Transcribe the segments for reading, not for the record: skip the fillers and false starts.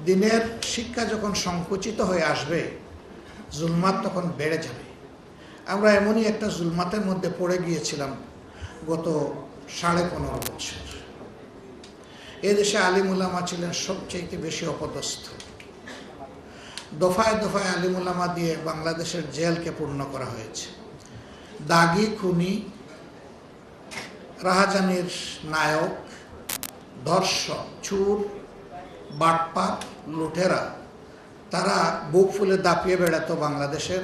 দিনের শিক্ষা যখন সংকুচিত হয়ে আসবে, জুলমাত তখন বেড়ে যাবে। আমরা এমনই একটা জুলমাতের মধ্যে পড়ে গিয়েছিলাম গত 15.5 বছর। এদেশে আলিম উলামা ছিলেন সবচেয়ে বেশি অপদস্থ। দফায় দফায় আলিম উলামা দিয়ে বাংলাদেশের জেলকে পূর্ণ করা হয়েছে। দাগি, খুনি, রাহাজানির নায়ক, ধর্ষক, চুর, বাটপার, লুটেরা, তারা বুক ফুলে দাপিয়ে বেড়াতো বাংলাদেশের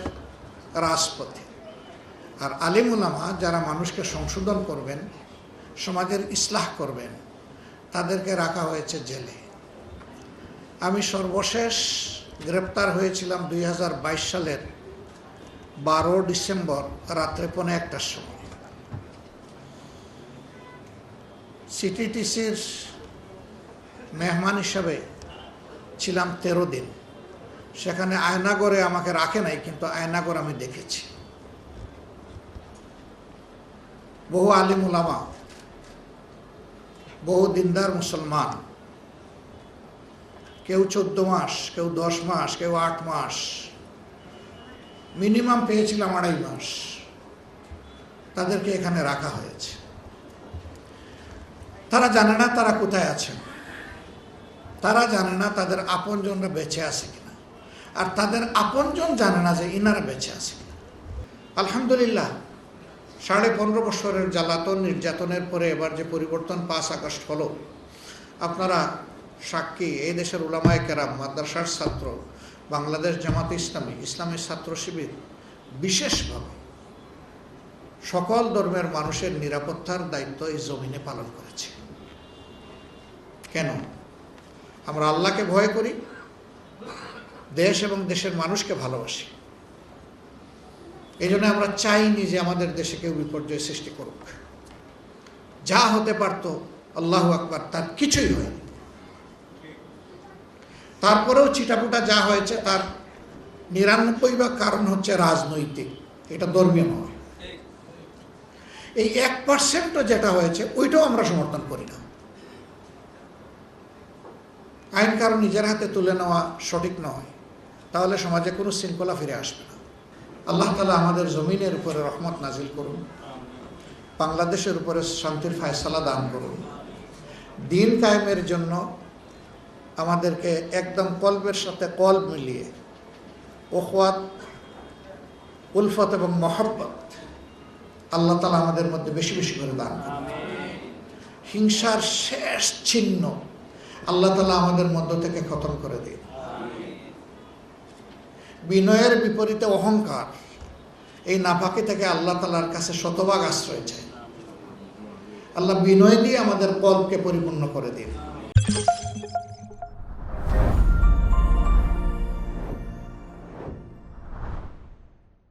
রাজপথে। আর আলিম উলামা যারা মানুষকে সংশোধন করবেন, সমাজের ইসলাহ করবেন, তাদেরকে রাখা হয়েছে জেলে। আমি সর্বশেষ গ্রেপ্তার হয়েছিলাম 2022 সালের 12 ডিসেম্বর রাত্রে 1:15টার সময়। সিটিটিসির মেহমান হিসাবে ছিলাম 13 দিন। সেখানে আয়নাগরে আমাকে রাখে নাই, কিন্তু আয়নাগর আমি দেখেছি। বহু আলিম উলামা, বহু দিনদার মুসলমান, কেউ 14 মাস, কেউ 10 মাস, কেউ 8 মাস, মিনিমাম পেয়েছিলাম 2.5 মাস, তাদেরকে এখানে রাখা হয়েছে। তারা জানে না তারা কোথায় আছেন, তারা জানে না তাদের আপনজনরা বেঁচে আছে কিনা, আর তাদের আপনজন জানে না যে ইনারা বেঁচে আছে কিনা। আলহামদুলিল্লাহ, 15.5 বছরের জ্বালাতন নির্যাতনের পরে এবার যে পরিবর্তন 5 আগস্ট হলো, আপনারা সাক্ষী। এই দেশের উলামায়ে কেরাম, মাদ্রাসার ছাত্র, বাংলাদেশ জামাতে ইসলামী, ইসলামী ছাত্র শিবির বিশেষভাবে সকল ধর্মের মানুষের নিরাপত্তার দায়িত্ব এই জমিনে পালন করেছে। কেন? আমরা আল্লাহকে ভয় করি, দেশ এবং দেশের মানুষকে ভালোবাসি। এই জন্য আমরা চাইনি যে আমাদের দেশে কেউ বিপর্যয় সৃষ্টি করুক। যা হতে পারত, আল্লাহু আকবার, তার কিছুই হয়নি। তারপরেও চিটাপুটা যা হয়েছে তার 99 কারণ হচ্ছে রাজনৈতিক, এটা ধর্মীয় নয়। এই 1% যেটা হয়েছে ওইটাও আমরা সমর্থন করি না। আইন কারণ নিজের হাতে তুলে নেওয়া সঠিক নয়, তাহলে সমাজে কোনো শৃঙ্খলা ফিরে আসবে না। আল্লাহ তাআলা আমাদের জমিনের উপরে রহমত নাজিল করুন, বাংলাদেশের উপরে শান্তির ফায়সালা দান করুন। দিন কায়েমের জন্য আমাদেরকে একদম কলবের সাথে কলব মিলিয়ে ওখওয়াত, উলফত এবং মহব্বত আল্লাহ তাআলা আমাদের মধ্যে বেশি বেশি করে দান করুন। হিংসার শেষ চিহ্ন আল্লাহ তাআলা আমাদের মধ্য থেকে খতম করে দিন। বিনয়ের বিপরীতে অহংকার, এই নাপাকি থেকে আল্লাহ তাআলার কাছে শতভাগ আশ্রয় চাই। আল্লাহ বিনয় দিয়ে আমাদের কলবকে পরিপূর্ণ করে দিন।